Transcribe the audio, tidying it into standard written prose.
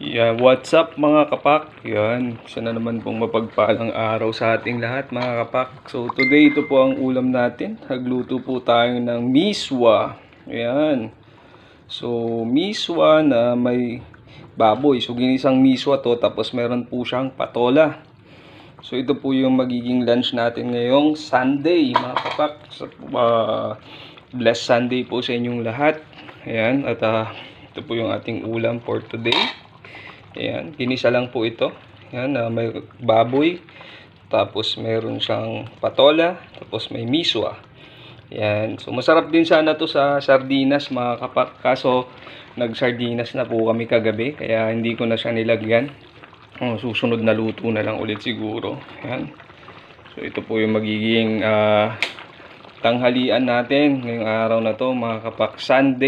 Yeah, what's up mga kapak? Yan, isa na naman pong mapagpalang araw sa ating lahat mga kapak. So today ito po ang ulam natin. Nagluto po tayo ng miswa. Yan. So miswa na may baboy. So ginisang miswa to, tapos meron po siyang patola. So ito po yung magiging lunch natin ngayong Sunday mga kapak. So, blessed Sunday po sa inyong lahat. Ayan, at ito po yung ating ulam for today. Ayan, ginisa lang po ito. Ayan, may baboy, tapos meron siyang patola, tapos may miswa. Ayan, so masarap din sana to sa sardinas mga kapak. Kaso nag-sardinas na po kami kagabi, kaya hindi ko na siya nilagyan. Susunod na luto na lang ulit siguro. Ayan. So ito po yung magiging tanghalian natin ngayong araw na to mga kapak. Sunday.